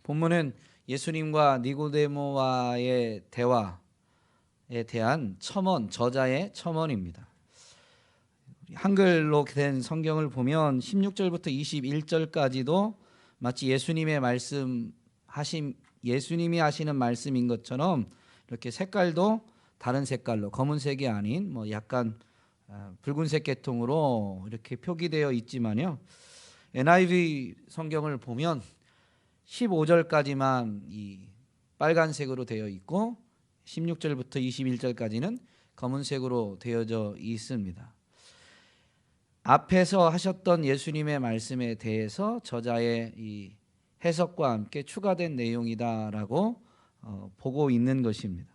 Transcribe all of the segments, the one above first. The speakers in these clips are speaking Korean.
본문은 예수님과 니고데모와의 대화에 대한 첨언, 저자의 첨언입니다. 한글로 된 성경을 보면 16절부터 21절까지도 마치 예수님이 하시는 말씀인 것처럼 이렇게 색깔도 다른 색깔로, 검은색이 아닌 약간 붉은색 계통으로 이렇게 표기되어 있지만요, NIV 성경을 보면 15절까지만 이 빨간색으로 되어 있고 16절부터 21절까지는 검은색으로 되어져 있습니다. 앞에서 하셨던 예수님의 말씀에 대해서 저자의 이 해석과 함께 추가된 내용이다라고 보고 있는 것입니다.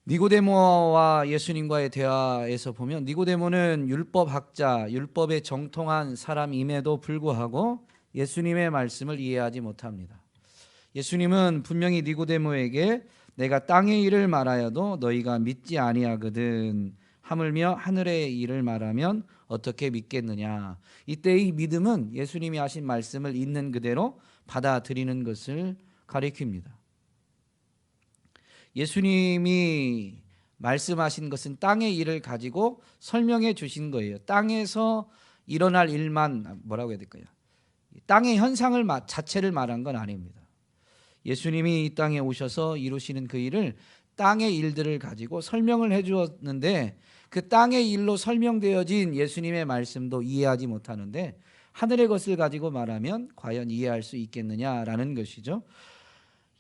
니고데모와 예수님과의 대화에서 보면 니고데모는 율법학자, 율법에 정통한 사람임에도 불구하고 예수님의 말씀을 이해하지 못합니다. 예수님은 분명히 니고데모에게 내가 땅의 일을 말하여도 너희가 믿지 아니하거든 하물며 하늘의 일을 말하면 어떻게 믿겠느냐. 이때 이 믿음은 예수님이 하신 말씀을 있는 그대로 받아들이는 것을 가리킵니다. 예수님이 말씀하신 것은 땅의 일을 가지고 설명해 주신 거예요. 땅에서 일어날 일만, 뭐라고 해야 될까요? 땅의 현상을 자체를 말한 건 아닙니다. 예수님이 이 땅에 오셔서 이루시는 그 일을, 땅의 일들을 가지고 설명을 해 주었는데 그 땅의 일로 설명되어진 예수님의 말씀도 이해하지 못하는데 하늘의 것을 가지고 말하면 과연 이해할 수 있겠느냐라는 것이죠.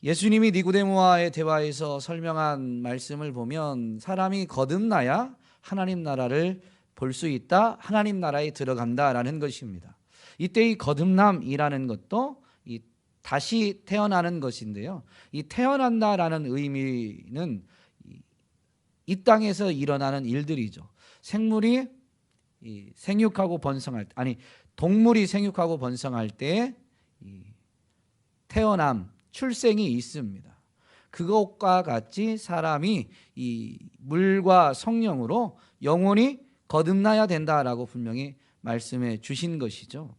예수님이 니고데모와의 대화에서 설명한 말씀을 보면 사람이 거듭나야 하나님 나라를 볼 수 있다, 하나님 나라에 들어간다라는 것입니다. 이때 이 거듭남이라는 것도 이 다시 태어나는 것인데요, 이 태어난다라는 의미는 이 땅에서 일어나는 일들이죠. 생육하고 번성할 때, 동물이 생육하고 번성할 때 태어남, 출생이 있습니다. 그것과 같이 사람이 이 물과 성령으로 영혼이 거듭나야 된다라고 분명히 말씀해 주신 것이죠.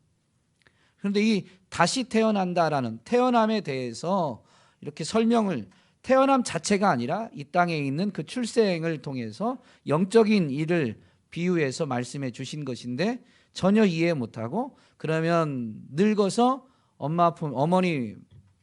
그런데 이 다시 태어난다라는 태어남에 대해서 이렇게 설명을, 태어남 자체가 아니라 이 땅에 있는 그 출생을 통해서 영적인 일을 비유해서 말씀해 주신 것인데 전혀 이해 못하고, 그러면 늙어서 어머니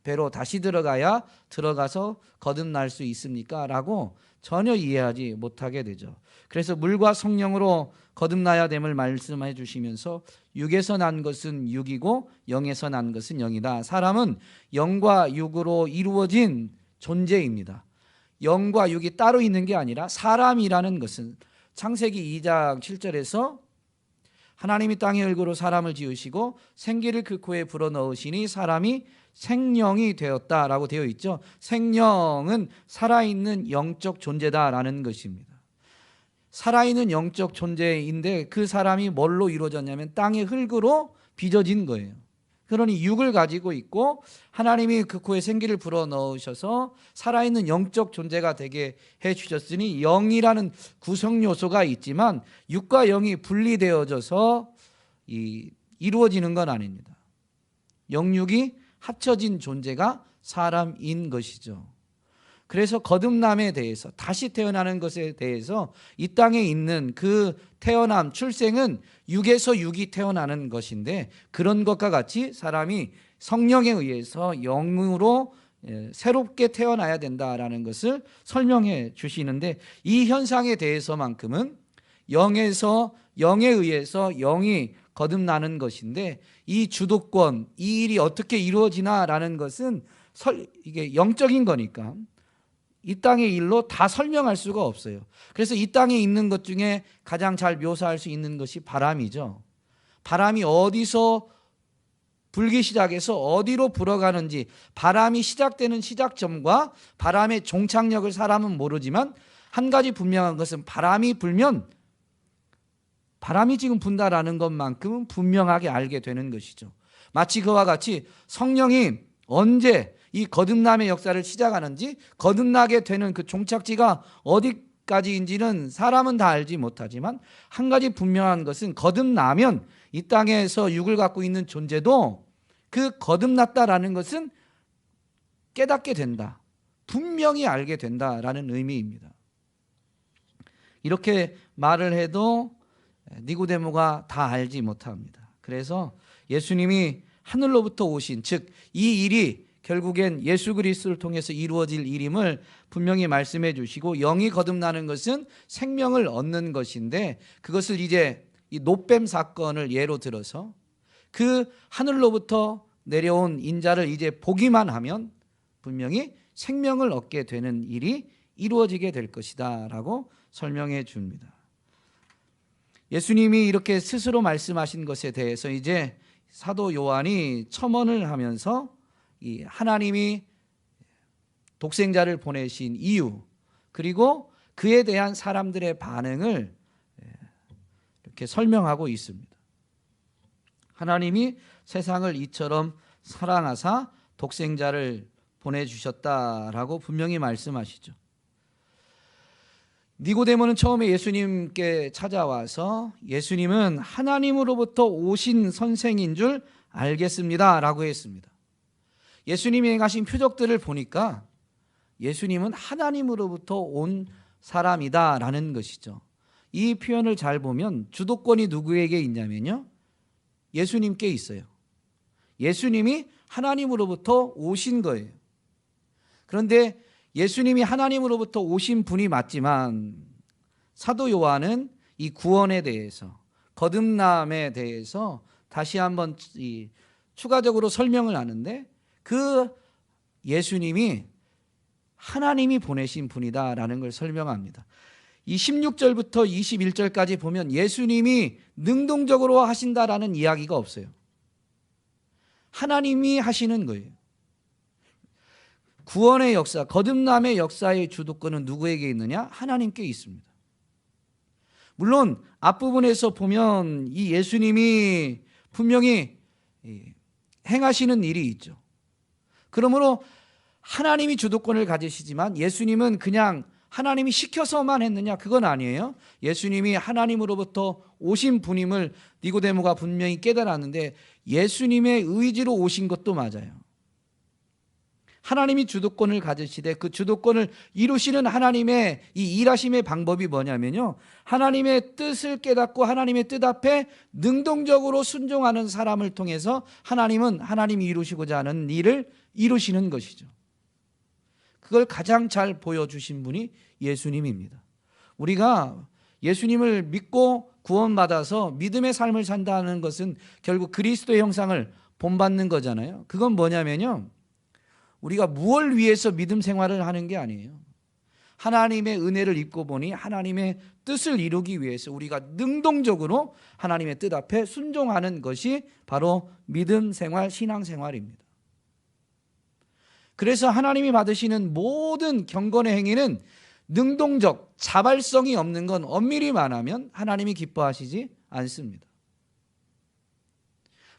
배로 다시 들어가서 거듭날 수 있습니까? 라고 전혀 이해하지 못하게 되죠. 그래서 물과 성령으로 거듭나야 됨을 말씀해 주시면서 육에서 난 것은 육이고 영에서 난 것은 영이다. 사람은 영과 육으로 이루어진 존재입니다. 영과 육이 따로 있는 게 아니라 사람이라는 것은 창세기 2장 7절에서 하나님이 땅의 얼굴로 사람을 지으시고 생기를 그 코에 불어넣으시니 사람이 생령이 되었다라고 되어 있죠. 생령은 살아있는 영적 존재다라는 것입니다. 살아있는 영적 존재인데 그 사람이 뭘로 이루어졌냐면 땅의 흙으로 빚어진 거예요. 그러니 육을 가지고 있고 하나님이 그 코에 생기를 불어넣으셔서 살아있는 영적 존재가 되게 해주셨으니 영이라는 구성 요소가 있지만 육과 영이 분리되어져서 이루어지는 건 아닙니다. 영육이 합쳐진 존재가 사람인 것이죠. 그래서 거듭남에 대해서, 다시 태어나는 것에 대해서 이 땅에 있는 그 태어남, 출생은 육에서 육이 태어나는 것인데 그런 것과 같이 사람이 성령에 의해서 영으로 새롭게 태어나야 된다라는 것을 설명해 주시는데, 이 현상에 대해서만큼은 영에 의해서 영이 거듭나는 것인데 이 주도권, 이 일이 어떻게 이루어지나라는 것은 이게 영적인 거니까 이 땅의 일로 다 설명할 수가 없어요. 그래서 이 땅에 있는 것 중에 가장 잘 묘사할 수 있는 것이 바람이죠. 바람이 어디서 불기 시작해서 어디로 불어가는지, 바람이 시작되는 시작점과 바람의 종착역을 사람은 모르지만 한 가지 분명한 것은 바람이 불면 바람이 지금 분다라는 것만큼은 분명하게 알게 되는 것이죠. 마치 그와 같이 성령이 언제 이 거듭남의 역사를 시작하는지, 거듭나게 되는 그 종착지가 어디까지인지는 사람은 다 알지 못하지만 한 가지 분명한 것은 거듭나면 이 땅에서 육을 갖고 있는 존재도 그 거듭났다라는 것은 깨닫게 된다, 분명히 알게 된다라는 의미입니다. 이렇게 말을 해도 니고데모가 다 알지 못합니다. 그래서 예수님이 하늘로부터 오신, 즉 이 일이 결국엔 예수 그리스도를 통해서 이루어질 일임을 분명히 말씀해 주시고, 영이 거듭나는 것은 생명을 얻는 것인데, 그것을 이제 이 노뱀 사건을 예로 들어서 그 하늘로부터 내려온 인자를 이제 보기만 하면 분명히 생명을 얻게 되는 일이 이루어지게 될 것이다 라고 설명해 줍니다. 예수님이 이렇게 스스로 말씀하신 것에 대해서 이제 사도 요한이 첨언을 하면서 이 하나님이 독생자를 보내신 이유, 그리고 그에 대한 사람들의 반응을 이렇게 설명하고 있습니다. 하나님이 세상을 이처럼 사랑하사 독생자를 보내주셨다라고 분명히 말씀하시죠. 니고데모는 처음에 예수님께 찾아와서 예수님은 하나님으로부터 오신 선생인 줄 알겠습니다 라고 했습니다. 예수님이 행하신 표적들을 보니까 예수님은 하나님으로부터 온 사람이다 라는 것이죠. 이 표현을 잘 보면 주도권이 누구에게 있냐면요, 예수님께 있어요. 예수님이 하나님으로부터 오신 거예요. 그런데 예수님이 하나님으로부터 오신 분이 맞지만 사도 요한은 이 구원에 대해서, 거듭남에 대해서 다시 한번 추가적으로 설명을 하는데, 그 예수님이 하나님이 보내신 분이다라는 걸 설명합니다. 이 16절부터 21절까지 보면 예수님이 능동적으로 하신다라는 이야기가 없어요. 하나님이 하시는 거예요. 구원의 역사, 거듭남의 역사의 주도권은 누구에게 있느냐? 하나님께 있습니다. 물론 앞부분에서 보면 이 예수님이 분명히 행하시는 일이 있죠. 그러므로 하나님이 주도권을 가지시지만 예수님은 그냥 하나님이 시켜서만 했느냐? 그건 아니에요. 예수님이 하나님으로부터 오신 분임을 니고데모가 분명히 깨달았는데 예수님의 의지로 오신 것도 맞아요. 하나님이 주도권을 가지시되 그 주도권을 이루시는 하나님의 이 일하심의 방법이 뭐냐면요, 하나님의 뜻을 깨닫고 하나님의 뜻 앞에 능동적으로 순종하는 사람을 통해서 하나님은 하나님이 이루시고자 하는 일을 이루시는 것이죠. 그걸 가장 잘 보여주신 분이 예수님입니다. 우리가 예수님을 믿고 구원받아서 믿음의 삶을 산다는 것은 결국 그리스도의 형상을 본받는 거잖아요. 그건 뭐냐면요, 우리가 무엇을 위해서 믿음 생활을 하는 게 아니에요. 하나님의 은혜를 입고 보니 하나님의 뜻을 이루기 위해서 우리가 능동적으로 하나님의 뜻 앞에 순종하는 것이 바로 믿음 생활, 신앙 생활입니다. 그래서 하나님이 받으시는 모든 경건의 행위는 능동적, 자발성이 없는 건 엄밀히 말하면 하나님이 기뻐하시지 않습니다.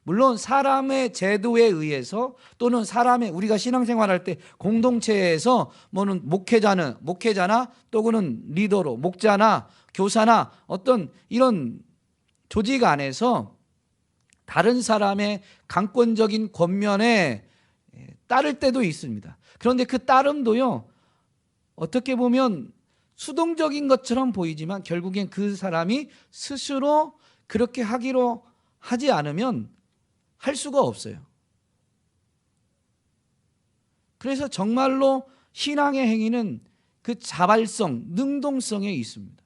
물론 사람의 제도에 의해서 또는 사람의, 우리가 신앙생활할 때 공동체에서 뭐는 목회자나 또는 리더로 목자나 교사나 어떤 이런 조직 안에서 다른 사람의 강권적인 권면에 따를 때도 있습니다. 그런데 그 따름도요, 어떻게 보면 수동적인 것처럼 보이지만 결국엔 그 사람이 스스로 그렇게 하기로 하지 않으면 할 수가 없어요. 그래서 정말로 신앙의 행위는 그 자발성, 능동성에 있습니다.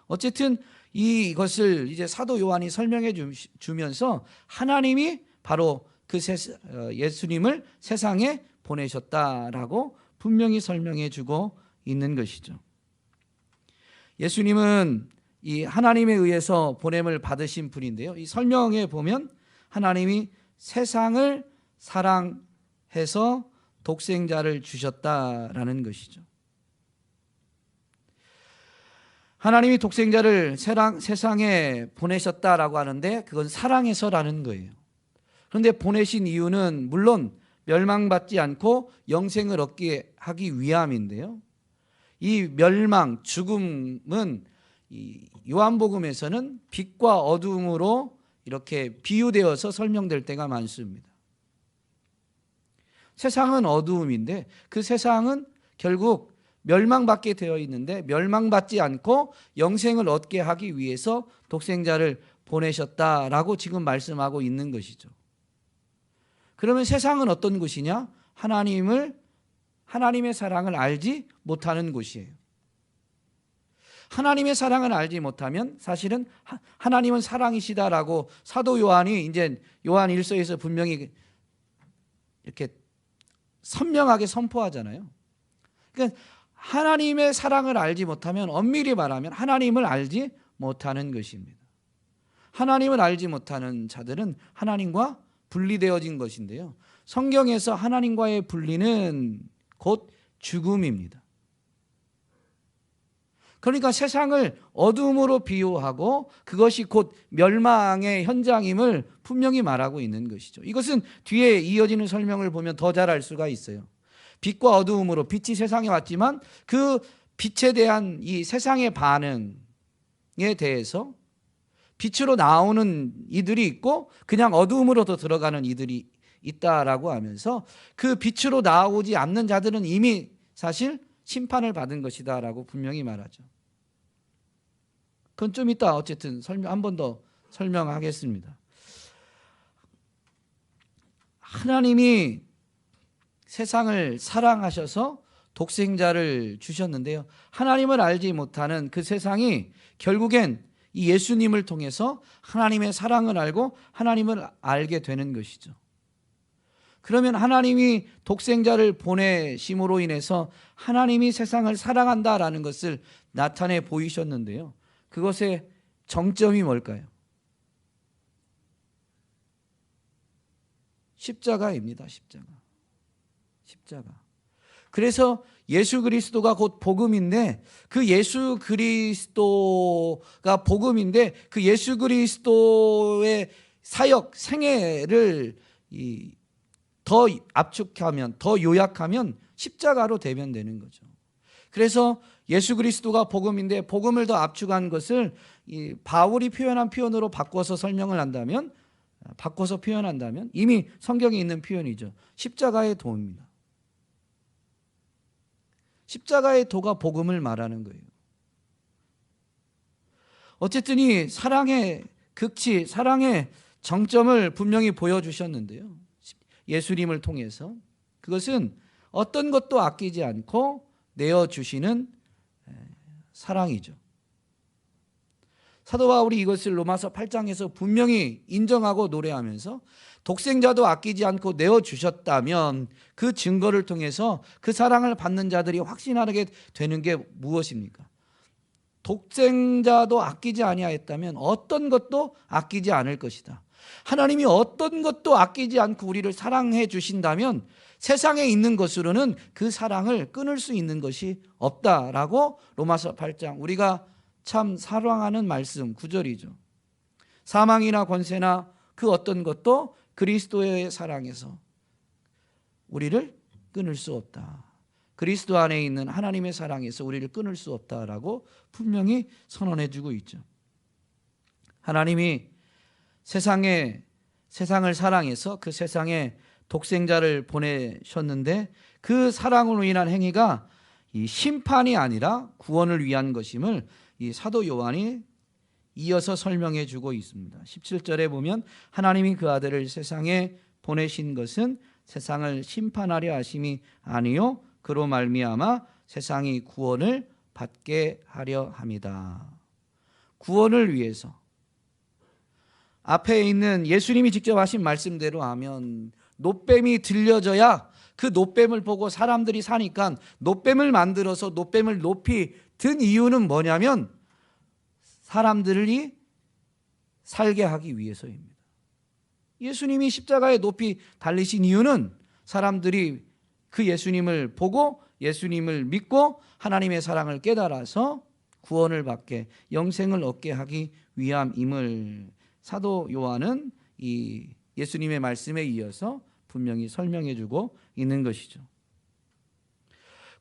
어쨌든 이것을 이제 사도 요한이 설명해 주면서 하나님이 바로 그 예수님을 세상에 보내셨다라고 분명히 설명해 주고 있는 것이죠. 예수님은 이 하나님에 의해서 보냄을 받으신 분인데요, 이 설명에 보면 하나님이 세상을 사랑해서 독생자를 주셨다라는 것이죠. 하나님이 독생자를 세상에 보내셨다라고 하는데 그건 사랑해서라는 거예요. 그런데 보내신 이유는 물론 멸망받지 않고 영생을 얻게 하기 위함인데요, 이 멸망, 죽음은 이 요한복음에서는 빛과 어둠으로 이렇게 비유되어서 설명될 때가 많습니다. 세상은 어두움인데 그 세상은 결국 멸망받게 되어 있는데 멸망받지 않고 영생을 얻게 하기 위해서 독생자를 보내셨다라고 지금 말씀하고 있는 것이죠. 그러면 세상은 어떤 곳이냐? 하나님의 사랑을 알지 못하는 곳이에요. 하나님의 사랑을 알지 못하면 사실은 하나님은 사랑이시다라고 사도 요한이 이제 요한 1서에서 분명히 이렇게 선명하게 선포하잖아요. 그러니까 하나님의 사랑을 알지 못하면 엄밀히 말하면 하나님을 알지 못하는 것입니다. 하나님을 알지 못하는 자들은 하나님과 분리되어진 것인데요. 성경에서 하나님과의 분리는 곧 죽음입니다. 그러니까 세상을 어둠으로 비유하고 그것이 곧 멸망의 현장임을 분명히 말하고 있는 것이죠. 이것은 뒤에 이어지는 설명을 보면 더 잘 알 수가 있어요. 빛과 어두움으로 빛이 세상에 왔지만 그 빛에 대한 이 세상의 반응에 대해서 빛으로 나오는 이들이 있고 그냥 어두움으로 더 들어가는 이들이 있다라고 하면서 그 빛으로 나오지 않는 자들은 이미 사실 심판을 받은 것이다라고 분명히 말하죠. 그건 좀 이따 어쨌든 한 번 더 설명하겠습니다. 하나님이 세상을 사랑하셔서 독생자를 주셨는데요. 하나님을 알지 못하는 그 세상이 결국엔 이 예수님을 통해서 하나님의 사랑을 알고 하나님을 알게 되는 것이죠. 그러면 하나님이 독생자를 보내심으로 인해서 하나님이 세상을 사랑한다라는 것을 나타내 보이셨는데요. 그것의 정점이 뭘까요? 십자가입니다. 십자가. 그래서 예수 그리스도가 곧 복음인데 그 예수 그리스도가 복음인데 그 예수 그리스도의 사역 생애를 더 압축하면 더 요약하면 십자가로 대변되는 거죠. 그래서 예수 그리스도가 복음인데 복음을 더 압축한 것을 바울이 표현한 표현으로 바꿔서 표현한다면 이미 성경에 있는 표현이죠. 십자가의 도입니다. 십자가의 도가 복음을 말하는 거예요. 어쨌든 이 사랑의 극치, 사랑의 정점을 분명히 보여주셨는데요. 예수님을 통해서 그것은 어떤 것도 아끼지 않고 내어주시는 사랑이죠. 사도 바울이 이것을 로마서 8장에서 분명히 인정하고 노래하면서 독생자도 아끼지 않고 내어주셨다면 그 증거를 통해서 그 사랑을 받는 자들이 확신하게 되는 게 무엇입니까? 독생자도 아끼지 아니하였다면 어떤 것도 아끼지 않을 것이다. 하나님이 어떤 것도 아끼지 않고 우리를 사랑해 주신다면 세상에 있는 것으로는 그 사랑을 끊을 수 있는 것이 없다라고 로마서 8장 우리가 참 사랑하는 말씀 9절이죠. 사망이나 권세나 그 어떤 것도 그리스도의 사랑에서 우리를 끊을 수 없다. 그리스도 안에 있는 하나님의 사랑에서 우리를 끊을 수 없다라고 분명히 선언해 주고 있죠. 하나님이 세상을 사랑해서 그 세상에 독생자를 보내셨는데 그 사랑으로 인한 행위가 이 심판이 아니라 구원을 위한 것임을 이 사도 요한이 이어서 설명해 주고 있습니다. 17절에 보면 하나님이 그 아들을 세상에 보내신 것은 세상을 심판하려 하심이 아니요 그로 말미암아 세상이 구원을 받게 하려 함이다. 구원을 위해서 앞에 있는 예수님이 직접 하신 말씀대로 하면 놋뱀이 들려져야 그 놋뱀을 보고 사람들이 사니까 놋뱀을 만들어서 놋뱀을 높이 든 이유는 뭐냐면 사람들이 살게 하기 위해서입니다. 예수님이 십자가에 높이 달리신 이유는 사람들이 그 예수님을 보고 예수님을 믿고 하나님의 사랑을 깨달아서 구원을 받게 영생을 얻게 하기 위함임을 사도 요한은 이 예수님의 말씀에 이어서 분명히 설명해 주고 있는 것이죠.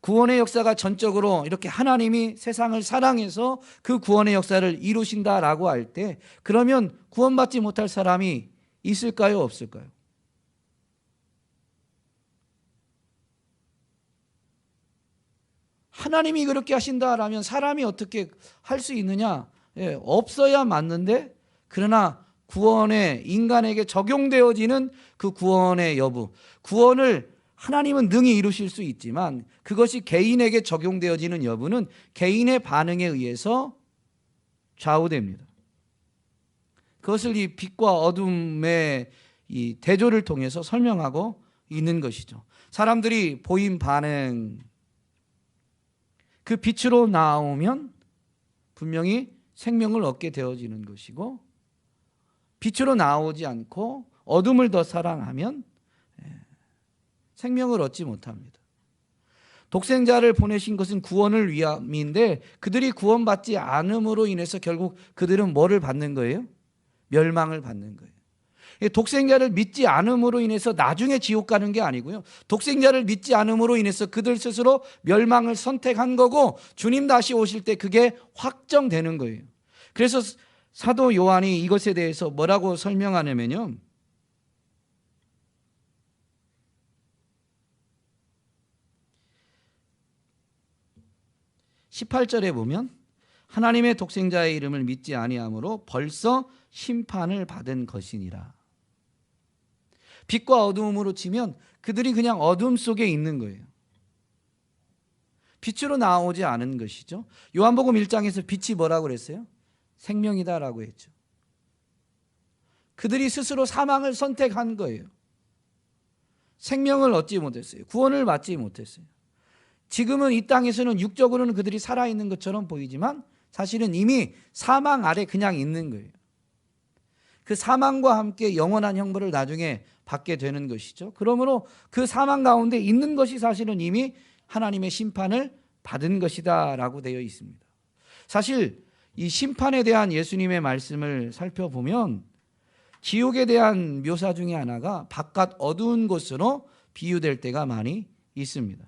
구원의 역사가 전적으로 이렇게 하나님이 세상을 사랑해서 그 구원의 역사를 이루신다라고 할 때, 그러면 구원받지 못할 사람이 있을까요? 없을까요? 하나님이 그렇게 하신다라면 사람이 어떻게 할 수 있느냐? 없어야 맞는데, 그러나 구원에 인간에게 적용되어지는 그 구원의 여부, 구원을 하나님은 능히 이루실 수 있지만 그것이 개인에게 적용되어지는 여부는 개인의 반응에 의해서 좌우됩니다. 그것을 이 빛과 어둠의 이 대조를 통해서 설명하고 있는 것이죠. 사람들이 보인 반응, 그 빛으로 나오면 분명히 생명을 얻게 되어지는 것이고, 빛으로 나오지 않고 어둠을 더 사랑하면 생명을 얻지 못합니다. 독생자를 보내신 것은 구원을 위함인데, 그들이 구원받지 않음으로 인해서 결국 그들은 뭐를 받는 거예요? 멸망을 받는 거예요. 독생자를 믿지 않음으로 인해서 나중에 지옥 가는 게 아니고요, 독생자를 믿지 않음으로 인해서 그들 스스로 멸망을 선택한 거고, 주님 다시 오실 때 그게 확정되는 거예요. 그래서 사도 요한이 이것에 대해서 뭐라고 설명하냐면요, 18절에 보면 하나님의 독생자의 이름을 믿지 아니함으로 벌써 심판을 받은 것이니라. 빛과 어두움으로 치면 그들이 그냥 어둠 속에 있는 거예요. 빛으로 나오지 않은 것이죠. 요한복음 1장에서 빛이 뭐라고 그랬어요? 생명이다라고 했죠. 그들이 스스로 사망을 선택한 거예요. 생명을 얻지 못했어요. 구원을 받지 못했어요. 지금은 이 땅에서는 육적으로는 그들이 살아있는 것처럼 보이지만 사실은 이미 사망 아래 그냥 있는 거예요. 그 사망과 함께 영원한 형벌을 나중에 받게 되는 것이죠. 그러므로 그 사망 가운데 있는 것이 사실은 이미 하나님의 심판을 받은 것이다 라고 되어 있습니다. 사실 이 심판에 대한 예수님의 말씀을 살펴보면 지옥에 대한 묘사 중에 하나가 바깥 어두운 곳으로 비유될 때가 많이 있습니다.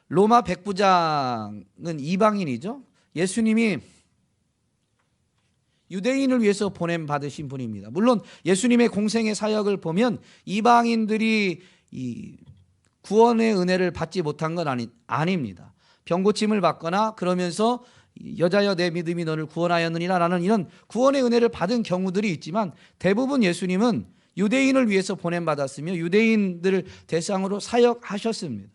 로마 백부장은 이방인이죠. 예수님이 유대인을 위해서 보냄 받으신 분입니다. 물론 예수님의 공생의 사역을 보면 이방인들이 이 구원의 은혜를 받지 못한 건 아닙니다. 병고침을 받거나 그러면서 여자여 내 믿음이 너를 구원하였느니라 라는 이런 구원의 은혜를 받은 경우들이 있지만, 대부분 예수님은 유대인을 위해서 보냄 받았으며 유대인들을 대상으로 사역하셨습니다.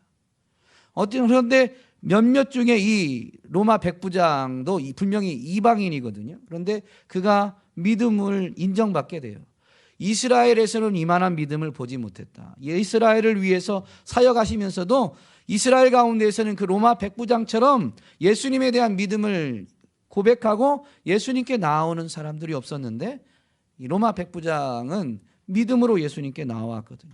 그런데 몇몇 중에 이 로마 백부장도 분명히 이방인이거든요. 그런데 그가 믿음을 인정받게 돼요. 이스라엘에서는 이만한 믿음을 보지 못했다. 이스라엘을 위해서 사역하시면서도 이스라엘 가운데에서는 그 로마 백부장처럼 예수님에 대한 믿음을 고백하고 예수님께 나오는 사람들이 없었는데, 이 로마 백부장은 믿음으로 예수님께 나왔거든요.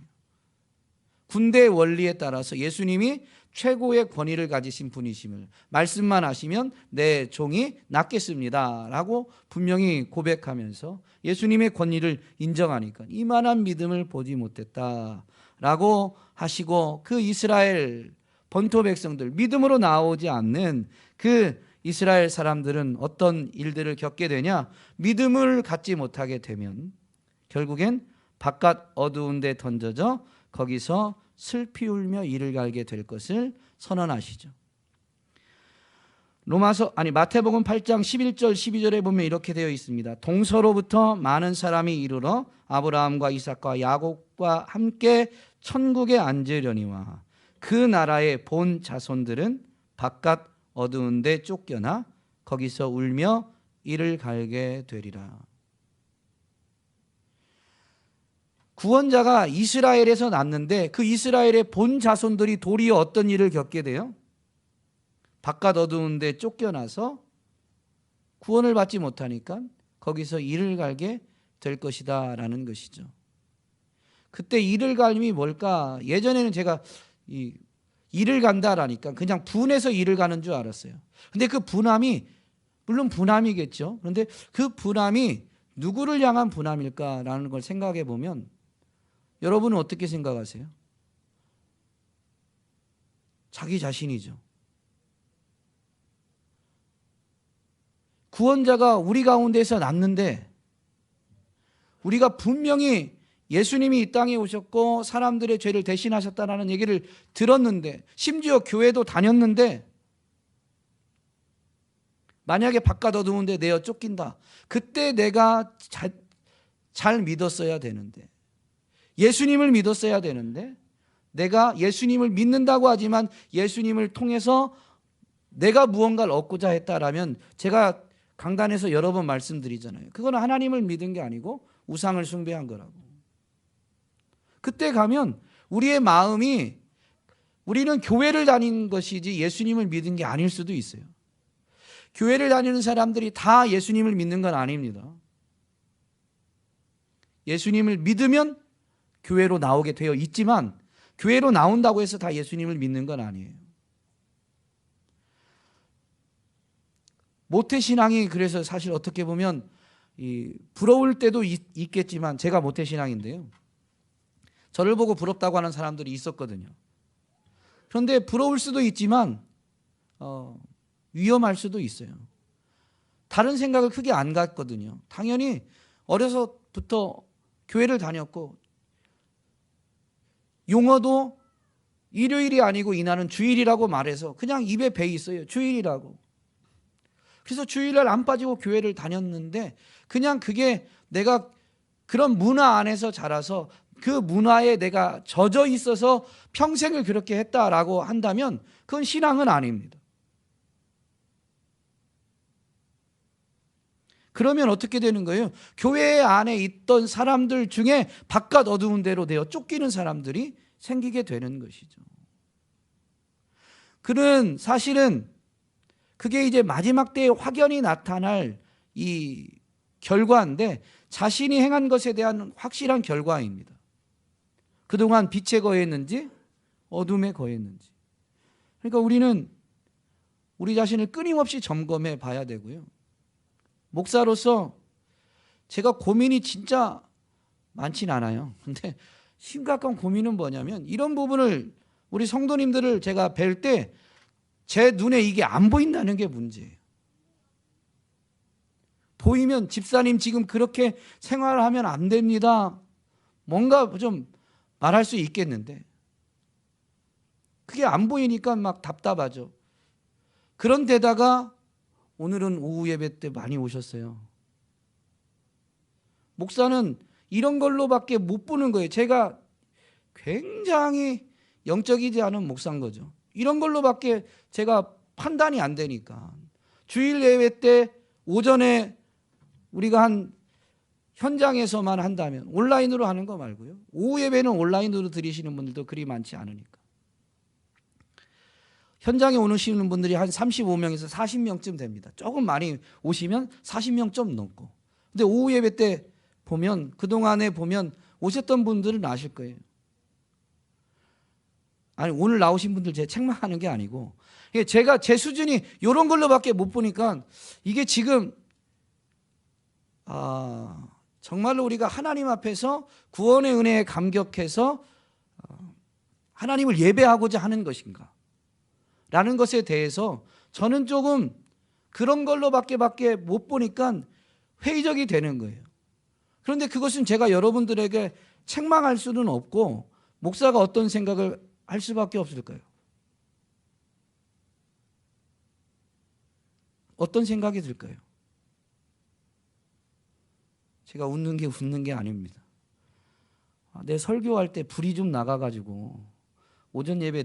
군대 원리에 따라서 예수님이 최고의 권위를 가지신 분이심을, 말씀만 하시면 내 종이 낫겠습니다 라고 분명히 고백하면서 예수님의 권위를 인정하니까 이만한 믿음을 보지 못했다라고 하시고, 그 이스라엘 본토 백성들, 믿음으로 나오지 않는 그 이스라엘 사람들은 어떤 일들을 겪게 되냐? 믿음을 갖지 못하게 되면 결국엔 바깥 어두운 데 던져져 거기서 슬피 울며 이를 갈게 될 것을 선언하시죠. 마태복음 8장 11절 12절에 보면 이렇게 되어 있습니다. 동서로부터 많은 사람이 이르러 아브라함과 이삭과 야곱과 함께 천국에 앉으려니와 그 나라의 본 자손들은 바깥 어두운 데 쫓겨나 거기서 울며 이를 갈게 되리라. 구원자가 이스라엘에서 났는데 그 이스라엘의 본 자손들이 도리어 어떤 일을 겪게 돼요? 바깥 어두운 데 쫓겨나서 구원을 받지 못하니까 거기서 이를 갈게 될 것이다 라는 것이죠. 그때 이를 갈림이 뭘까? 예전에는 제가 이를 간다라니까 그냥 분해서 이를 가는 줄 알았어요. 근데 그 분함이, 물론 분함이겠죠. 그런데 그 분함이 누구를 향한 분함일까라는 걸 생각해 보면 여러분은 어떻게 생각하세요? 자기 자신이죠. 구원자가 우리 가운데서 났는데 우리가 분명히 예수님이 이 땅에 오셨고 사람들의 죄를 대신하셨다는 얘기를 들었는데 심지어 교회도 다녔는데 만약에 바깥 어두운 데 내어 쫓긴다. 그때 내가 잘 믿었어야 되는데 예수님을 믿었어야 되는데 내가 예수님을 믿는다고 하지만 예수님을 통해서 내가 무언가를 얻고자 했다라면 제가 강단에서 여러 번 말씀드리잖아요. 그건 하나님을 믿은 게 아니고 우상을 숭배한 거라고. 그때 가면 우리의 마음이 우리는 교회를 다닌 것이지 예수님을 믿은 게 아닐 수도 있어요. 교회를 다니는 사람들이 다 예수님을 믿는 건 아닙니다. 예수님을 믿으면 교회로 나오게 되어 있지만 교회로 나온다고 해서 다 예수님을 믿는 건 아니에요. 모태신앙이 그래서 사실 어떻게 보면 부러울 때도 있겠지만 제가 모태신앙인데요. 저를 보고 부럽다고 하는 사람들이 있었거든요. 그런데 부러울 수도 있지만 위험할 수도 있어요. 다른 생각을 크게 안 갖거든요. 당연히 어려서부터 교회를 다녔고 용어도 일요일이 아니고 이날은 주일이라고 말해서 그냥 입에 배 있어요. 주일이라고. 그래서 주일날 안 빠지고 교회를 다녔는데 그냥 그게 내가 그런 문화 안에서 자라서 그 문화에 내가 젖어 있어서 평생을 그렇게 했다라고 한다면 그건 신앙은 아닙니다. 그러면 어떻게 되는 거예요? 교회 안에 있던 사람들 중에 바깥 어두운 데로 내어 쫓기는 사람들이 생기게 되는 것이죠. 그는 사실은 그게 이제 마지막 때에 확연히 나타날 이 결과인데 자신이 행한 것에 대한 확실한 결과입니다. 그동안 빛에 거했는지 어둠에 거했는지. 그러니까 우리는 우리 자신을 끊임없이 점검해 봐야 되고요. 목사로서 제가 고민이 진짜 많진 않아요. 근데 심각한 고민은 뭐냐면 이런 부분을 우리 성도님들을 제가 뵐 때 제 눈에 이게 안 보인다는 게 문제예요. 보이면 집사님 지금 그렇게 생활하면 안 됩니다. 뭔가 좀 말할 수 있겠는데 그게 안 보이니까 막 답답하죠. 그런데다가 오늘은 오후 예배 때 많이 오셨어요. 목사는 이런 걸로밖에 못 보는 거예요. 제가 굉장히 영적이지 않은 목사인 거죠. 이런 걸로밖에 제가 판단이 안 되니까. 주일 예배 때 오전에 우리가 한 현장에서만 한다면 온라인으로 하는 거 말고요. 오후 예배는 온라인으로 드리시는 분들도 그리 많지 않으니까. 현장에 오시는 분들이 한 35명에서 40명쯤 됩니다. 조금 많이 오시면 40명 좀 넘고. 근데 오후 예배 때 보면 그동안에 보면 오셨던 분들은 아실 거예요. 아니 오늘 나오신 분들 제 책망하는 게 아니고 제가 제 수준이 이런 걸로밖에 못 보니까 이게 지금 정말로 우리가 하나님 앞에서 구원의 은혜에 감격해서 하나님을 예배하고자 하는 것인가 라는 것에 대해서 저는 조금 그런 걸로밖에 못 보니까 회의적이 되는 거예요. 그런데 그것은 제가 여러분들에게 책망할 수는 없고 목사가 어떤 생각을 할 수밖에 없을까요? 어떤 생각이 들까요? 제가 웃는 게 아닙니다. 내 설교할 때 불이 좀 나가가지고 오전 예배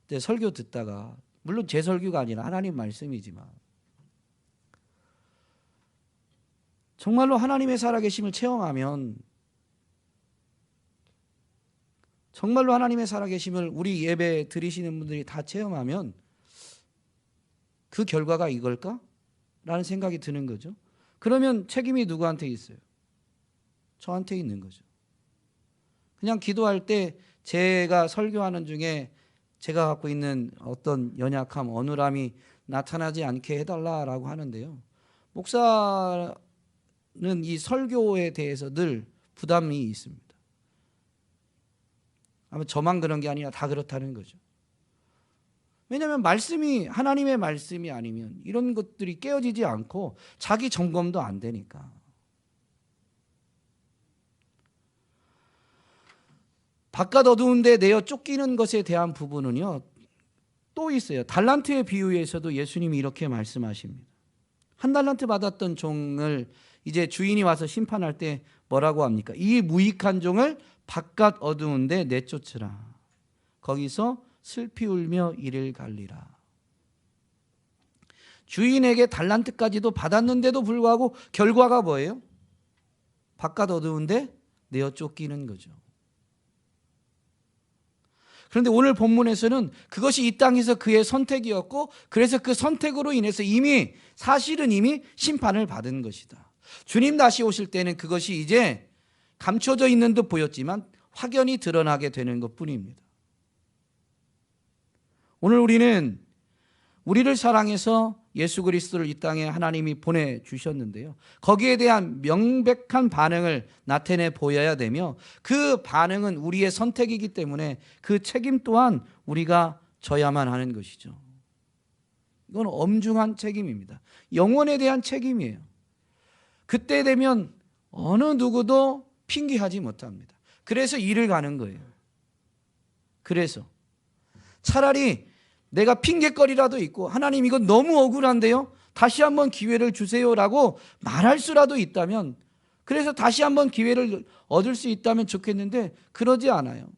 때 설교 듣다가 물론 제 설교가 아니라 하나님 말씀이지만 정말로 하나님의 살아계심을 체험하면 정말로 하나님의 살아계심을 우리 예배 드리시는 분들이 다 체험하면 그 결과가 이걸까? 라는 생각이 드는 거죠. 그러면 책임이 누구한테 있어요? 저한테 있는 거죠. 그냥 기도할 때 제가 설교하는 중에 제가 갖고 있는 어떤 연약함, 어눌함이 나타나지 않게 해달라라고 하는데요. 목사는 이 설교에 대해서 늘 부담이 있습니다. 아마 저만 그런 게 아니라 다 그렇다는 거죠. 왜냐하면 말씀이 하나님의 말씀이 아니면 이런 것들이 깨어지지 않고 자기 점검도 안 되니까. 바깥 어두운데 내어 쫓기는 것에 대한 부분은요, 또 있어요. 달란트의 비유에서도 예수님이 이렇게 말씀하십니다. 한 달란트 받았던 종을 이제 주인이 와서 심판할 때 뭐라고 합니까? 이 무익한 종을 바깥 어두운데 내쫓으라. 거기서 슬피 울며 이를 갈리라. 주인에게 달란트까지도 받았는데도 불구하고 결과가 뭐예요? 바깥 어두운데 내어 쫓기는 거죠. 그런데 오늘 본문에서는 그것이 이 땅에서 그의 선택이었고, 그래서 그 선택으로 인해서 사실은 이미 심판을 받은 것이다. 주님 다시 오실 때는 그것이 이제 감춰져 있는 듯 보였지만 확연히 드러나게 되는 것뿐입니다. 오늘 우리는 우리를 사랑해서 예수 그리스도를 이 땅에 하나님이 보내주셨는데요, 거기에 대한 명백한 반응을 나타내 보여야 되며, 그 반응은 우리의 선택이기 때문에 그 책임 또한 우리가 져야만 하는 것이죠. 이건 엄중한 책임입니다. 영혼에 대한 책임이에요. 그때 되면 어느 누구도 핑계하지 못합니다. 그래서 일을 가는 거예요. 그래서 차라리 내가 핑계거리라도 있고, 하나님 이거 너무 억울한데요, 다시 한번 기회를 주세요라고 말할 수라도 있다면, 그래서 다시 한번 기회를 얻을 수 있다면 좋겠는데 그러지 않아요.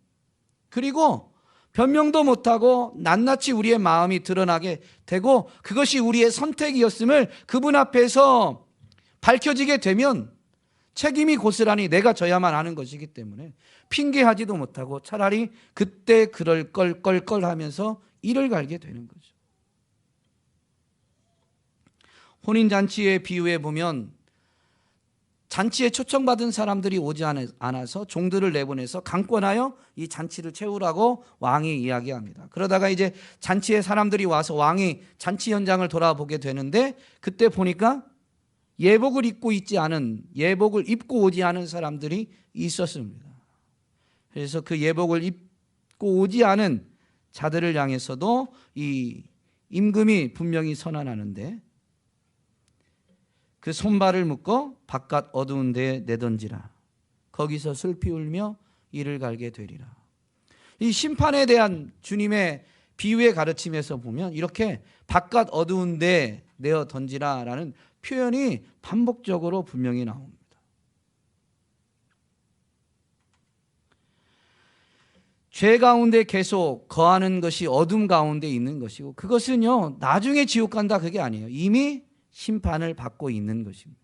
그리고 변명도 못하고 낱낱이 우리의 마음이 드러나게 되고, 그것이 우리의 선택이었음을 그분 앞에서 밝혀지게 되면 책임이 고스란히 내가 져야만 하는 것이기 때문에 핑계하지도 못하고 차라리 그때 그럴 걸 하면서 이를 갈게 되는 거죠. 혼인잔치의 비유에 보면 잔치에 초청받은 사람들이 오지 않아서 종들을 내보내서 강권하여 이 잔치를 채우라고 왕이 이야기합니다. 그러다가 이제 잔치에 사람들이 와서 왕이 잔치 현장을 돌아보게 되는데, 그때 보니까 예복을 입고 오지 않은 사람들이 있었습니다. 그래서 그 예복을 입고 오지 않은 자들을 향해서도 이 임금이 분명히 선언하는데, 그 손발을 묶어 바깥 어두운 데에 내던지라. 거기서 슬피 울며 이를 갈게 되리라. 이 심판에 대한 주님의 비유의 가르침에서 보면 이렇게 바깥 어두운 데에 내어 던지라라는 표현이 반복적으로 분명히 나옵니다. 죄 가운데 계속 거하는 것이 어둠 가운데 있는 것이고, 그것은요 나중에 지옥 간다 그게 아니에요. 이미 심판을 받고 있는 것입니다.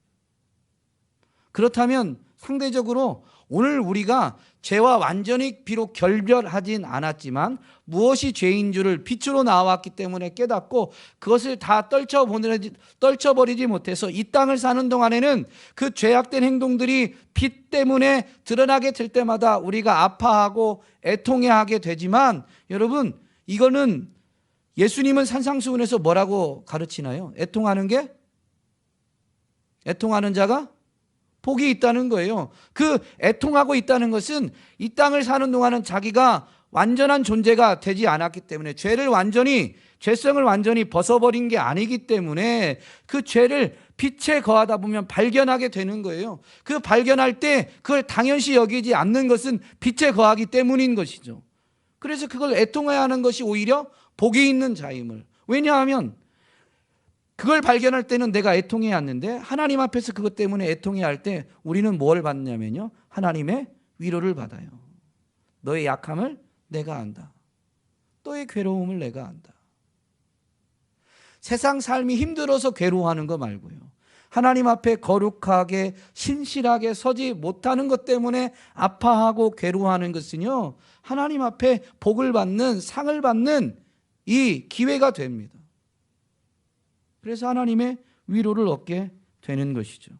그렇다면 상대적으로 오늘 우리가 죄와 완전히 비록 결별하진 않았지만 무엇이 죄인 줄을 빛으로 나왔기 때문에 깨닫고 그것을 다 떨쳐버리지 못해서 이 땅을 사는 동안에는 그 죄악된 행동들이 빛 때문에 드러나게 될 때마다 우리가 아파하고 애통해하게 되지만, 여러분 이거는 예수님은 산상수훈에서 뭐라고 가르치나요? 애통하는 자가 복이 있다는 거예요. 그 애통하고 있다는 것은 이 땅을 사는 동안은 자기가 완전한 존재가 되지 않았기 때문에, 죄성을 완전히 벗어버린 게 아니기 때문에 그 죄를 빛에 거하다 보면 발견하게 되는 거예요. 그 발견할 때 그걸 당연시 여기지 않는 것은 빛에 거하기 때문인 것이죠. 그래서 그걸 애통해야 하는 것이 오히려 복이 있는 자임을. 왜냐하면 그걸 발견할 때는 내가 애통해야 하는데, 하나님 앞에서 그것 때문에 애통해야 할 때 우리는 뭘 받냐면요, 하나님의 위로를 받아요. 너의 약함을 내가 안다. 너의 괴로움을 내가 안다. 세상 삶이 힘들어서 괴로워하는 거 말고요, 하나님 앞에 거룩하게 신실하게 서지 못하는 것 때문에 아파하고 괴로워하는 것은요, 하나님 앞에 복을 받는, 상을 받는 이 기회가 됩니다. 그래서 하나님의 위로를 얻게 되는 것이죠.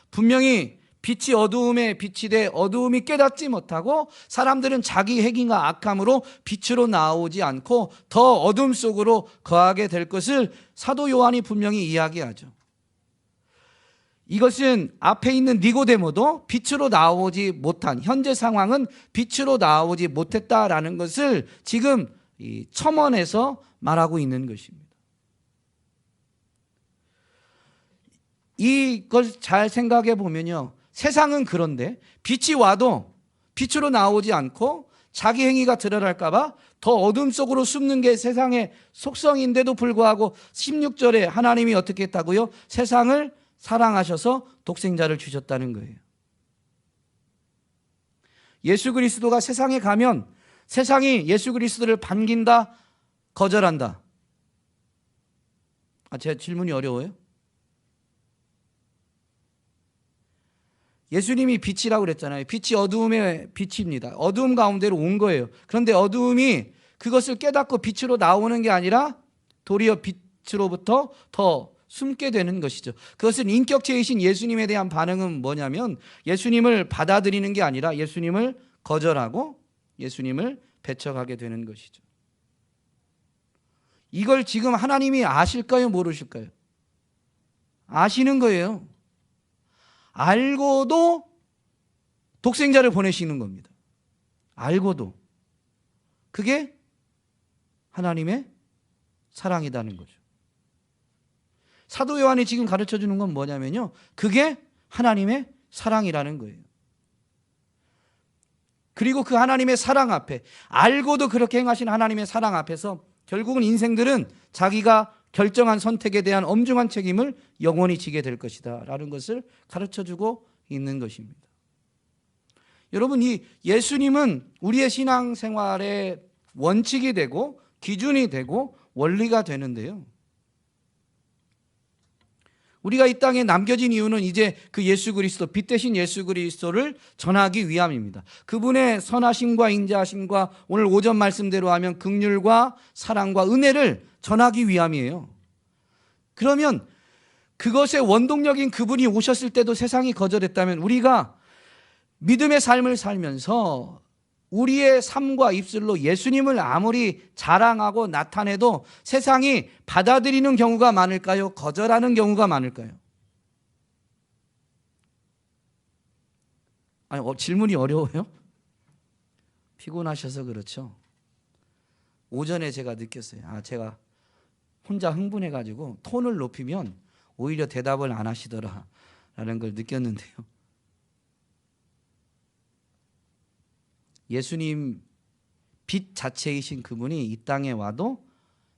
분명히 빛이 어두움에 빛이 돼 어두움이 깨닫지 못하고, 사람들은 자기 행위가 악함으로 빛으로 나오지 않고 더 어둠 속으로 거하게 될 것을 사도 요한이 분명히 이야기하죠. 이것은 앞에 있는 니고데모도 빛으로 나오지 못한, 현재 상황은 빛으로 나오지 못했다라는 것을 지금 이 첨언해서 말하고 있는 것입니다. 이걸 잘 생각해 보면요, 세상은 그런데 빛이 와도 빛으로 나오지 않고 자기 행위가 드러날까 봐 더 어둠 속으로 숨는 게 세상의 속성인데도 불구하고 16절에 하나님이 어떻게 했다고요? 세상을 사랑하셔서 독생자를 주셨다는 거예요. 예수 그리스도가 세상에 가면 세상이 예수 그리스도를 반긴다, 거절한다. 제 질문이 어려워요? 예수님이 빛이라고 그랬잖아요. 빛이 어두움의 빛입니다. 어두움 가운데로 온 거예요. 그런데 어두움이 그것을 깨닫고 빛으로 나오는 게 아니라 도리어 빛으로부터 더 숨게 되는 것이죠. 그것은 인격체이신 예수님에 대한 반응은 뭐냐면 예수님을 받아들이는 게 아니라 예수님을 거절하고 예수님을 배척하게 되는 것이죠. 이걸 지금 하나님이 아실까요? 모르실까요? 아시는 거예요. 알고도 독생자를 보내시는 겁니다. 알고도. 그게 하나님의 사랑이라는 거죠. 사도 요한이 지금 가르쳐 주는 건 뭐냐면요, 그게 하나님의 사랑이라는 거예요. 그리고 그 하나님의 사랑 앞에, 알고도 그렇게 행하신 하나님의 사랑 앞에서 결국은 인생들은 자기가 결정한 선택에 대한 엄중한 책임을 영원히 지게 될 것이다 라는 것을 가르쳐주고 있는 것입니다. 여러분, 이 예수님은 우리의 신앙생활의 원칙이 되고 기준이 되고 원리가 되는데요, 우리가 이 땅에 남겨진 이유는 이제 그 예수 그리스도, 빛 대신 예수 그리스도를 전하기 위함입니다. 그분의 선하심과 인자하심과 오늘 오전 말씀대로 하면 긍휼과 사랑과 은혜를 전하기 위함이에요. 그러면 그것의 원동력인 그분이 오셨을 때도 세상이 거절했다면 우리가 믿음의 삶을 살면서 우리의 삶과 입술로 예수님을 아무리 자랑하고 나타내도 세상이 받아들이는 경우가 많을까요? 거절하는 경우가 많을까요? 질문이 어려워요? 피곤하셔서 그렇죠. 오전에 제가 느꼈어요. 제가 혼자 흥분해가지고 톤을 높이면 오히려 대답을 안 하시더라라는 걸 느꼈는데요. 예수님 빛 자체이신 그분이 이 땅에 와도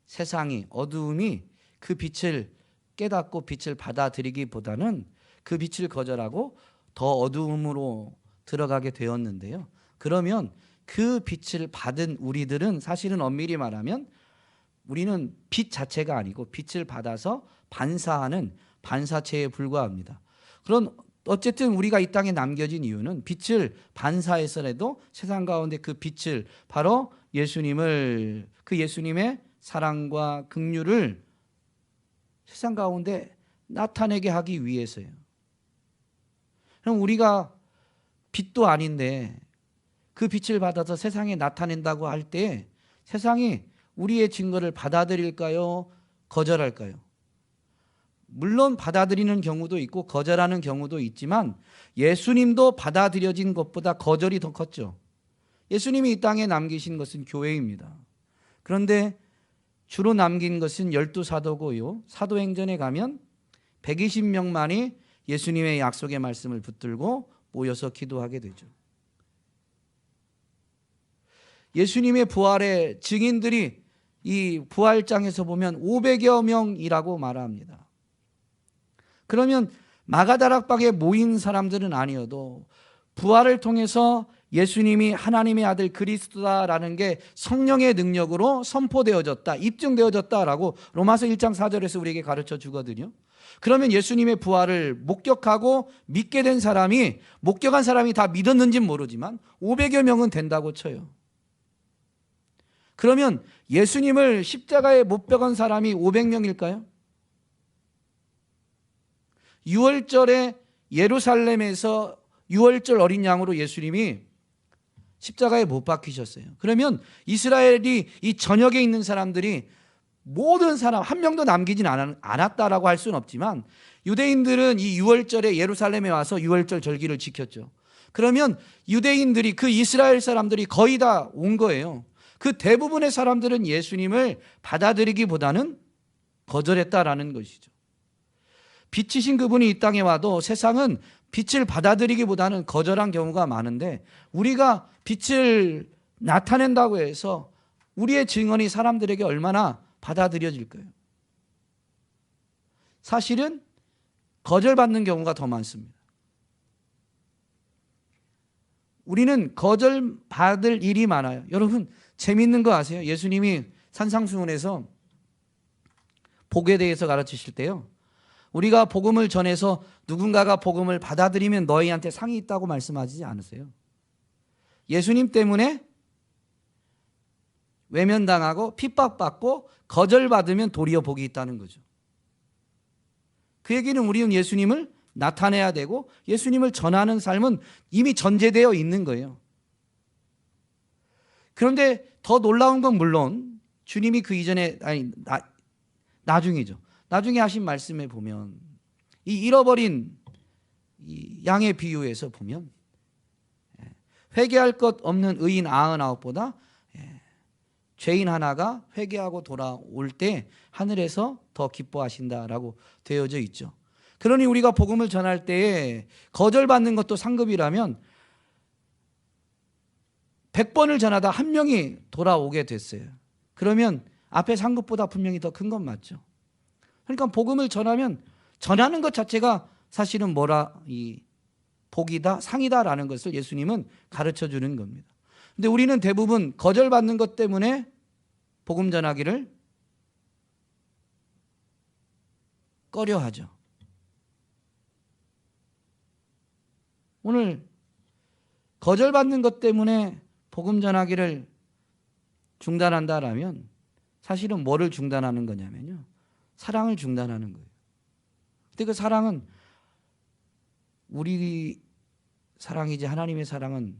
세상이, 어두움이 그 빛을 깨닫고 빛을 받아들이기보다는 그 빛을 거절하고 더 어두움으로 들어가게 되었는데요. 그러면 그 빛을 받은 우리들은 사실은 엄밀히 말하면 우리는 빛 자체가 아니고 빛을 받아서 반사하는 반사체에 불과합니다. 그런 어쨌든 우리가 이 땅에 남겨진 이유는 빛을 반사해서라도 세상 가운데 그 빛을, 바로 예수님을, 그 예수님의 사랑과 긍휼을 세상 가운데 나타내게 하기 위해서요. 그럼 우리가 빛도 아닌데 그 빛을 받아서 세상에 나타낸다고 할 때 세상이 우리의 증거를 받아들일까요? 거절할까요? 물론 받아들이는 경우도 있고 거절하는 경우도 있지만 예수님도 받아들여진 것보다 거절이 더 컸죠. 예수님이 이 땅에 남기신 것은 교회입니다. 그런데 주로 남긴 것은 12사도고요. 사도행전에 가면 120명만이 예수님의 약속의 말씀을 붙들고 모여서 기도하게 되죠. 예수님의 부활의 증인들이 이 부활장에서 보면 500여 명이라고 말합니다. 그러면 마가다락방에 모인 사람들은 아니어도 부활을 통해서 예수님이 하나님의 아들 그리스도다라는 게 성령의 능력으로 선포되어졌다, 입증되어졌다라고 로마서 1장 4절에서 우리에게 가르쳐 주거든요. 그러면 예수님의 부활을 목격하고 믿게 된 사람이, 목격한 사람이 다 믿었는지는 모르지만 500여 명은 된다고 쳐요. 그러면 예수님을 십자가에 못 박은 사람이 500명일까요? 6월절에 예루살렘에서 6월절 어린 양으로 예수님이 십자가에 못 박히셨어요. 그러면 이스라엘이 이 전역에 있는 사람들이 모든 사람 한 명도 남기진 않았다라고 할 수는 없지만 유대인들은 이 6월절에 예루살렘에 와서 6월절 절기를 지켰죠. 그러면 유대인들이, 그 이스라엘 사람들이 거의 다 온 거예요. 그 대부분의 사람들은 예수님을 받아들이기보다는 거절했다라는 것이죠. 빛이신 그분이 이 땅에 와도 세상은 빛을 받아들이기보다는 거절한 경우가 많은데, 우리가 빛을 나타낸다고 해서 우리의 증언이 사람들에게 얼마나 받아들여질까요? 사실은 거절받는 경우가 더 많습니다. 우리는 거절받을 일이 많아요. 여러분, 재미있는 거 아세요? 예수님이 산상수훈에서 복에 대해서 가르치실 때요, 우리가 복음을 전해서 누군가가 복음을 받아들이면 너희한테 상이 있다고 말씀하지 않으세요? 예수님 때문에 외면당하고 핍박받고 거절받으면 도리어 복이 있다는 거죠. 그 얘기는 우리는 예수님을 나타내야 되고 예수님을 전하는 삶은 이미 전제되어 있는 거예요. 그런데 더 놀라운 건 물론 주님이 그 이전에, 나중이죠. 나중에 하신 말씀에 보면 이 잃어버린 이 양의 비유에서 보면 회개할 것 없는 의인 99보다 죄인 하나가 회개하고 돌아올 때 하늘에서 더 기뻐하신다라고 되어져 있죠. 그러니 우리가 복음을 전할 때에 거절받는 것도 상급이라면 100번을 전하다 한 명이 돌아오게 됐어요. 그러면 앞에 상급보다 분명히 더 큰 건 맞죠. 그러니까 복음을 전하면 전하는 것 자체가 사실은 이 복이다, 상이다라는 것을 예수님은 가르쳐 주는 겁니다. 근데 우리는 대부분 거절받는 것 때문에 복음 전하기를 꺼려하죠. 오늘 거절받는 것 때문에 복음 전하기를 중단한다라면 사실은 뭐를 중단하는 거냐면요, 사랑을 중단하는 거예요. 근데 그 사랑은 우리 사랑이지 하나님의 사랑은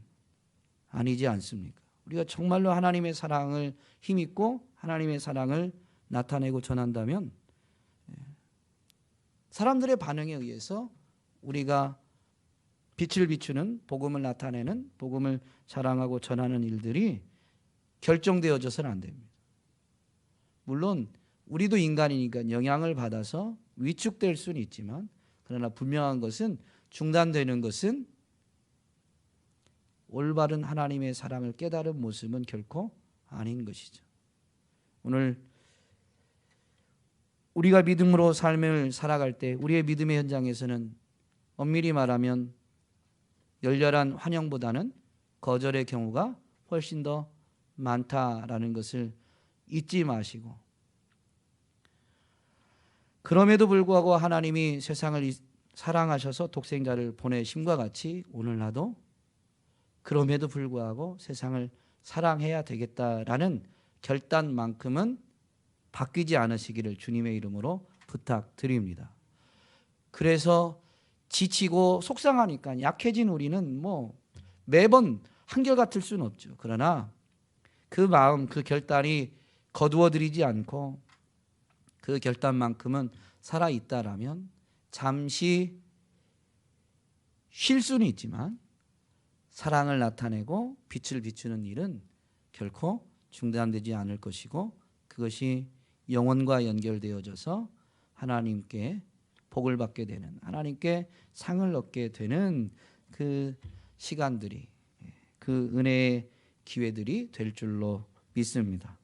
아니지 않습니까? 우리가 정말로 하나님의 사랑을 힘입고 하나님의 사랑을 나타내고 전한다면 사람들의 반응에 의해서 우리가 빛을 비추는, 복음을 나타내는, 복음을 자랑하고 전하는 일들이 결정되어져서는 안 됩니다. 물론 우리도 인간이니까 영향을 받아서 위축될 수는 있지만, 그러나 분명한 것은 중단되는 것은 올바른 하나님의 사랑을 깨달은 모습은 결코 아닌 것이죠. 오늘 우리가 믿음으로 삶을 살아갈 때 우리의 믿음의 현장에서는 엄밀히 말하면 열렬한 환영보다는 거절의 경우가 훨씬 더 많다라는 것을 잊지 마시고, 그럼에도 불구하고 하나님이 세상을 사랑하셔서 독생자를 보내심과 같이 오늘 나도 그럼에도 불구하고 세상을 사랑해야 되겠다라는 결단만큼은 바뀌지 않으시기를 주님의 이름으로 부탁드립니다. 그래서 지치고 속상하니까 약해진 우리는 매번 한결같을 수는 없죠. 그러나 그 마음, 그 결단이 거두어들이지 않고 그 결단만큼은 살아있다라면 잠시 쉴 수는 있지만 사랑을 나타내고 빛을 비추는 일은 결코 중단되지 않을 것이고, 그것이 영혼과 연결되어져서 하나님께 복을 받게 되는, 하나님께 상을 얻게 되는 그 시간들이, 그 은혜의 기회들이 될 줄로 믿습니다.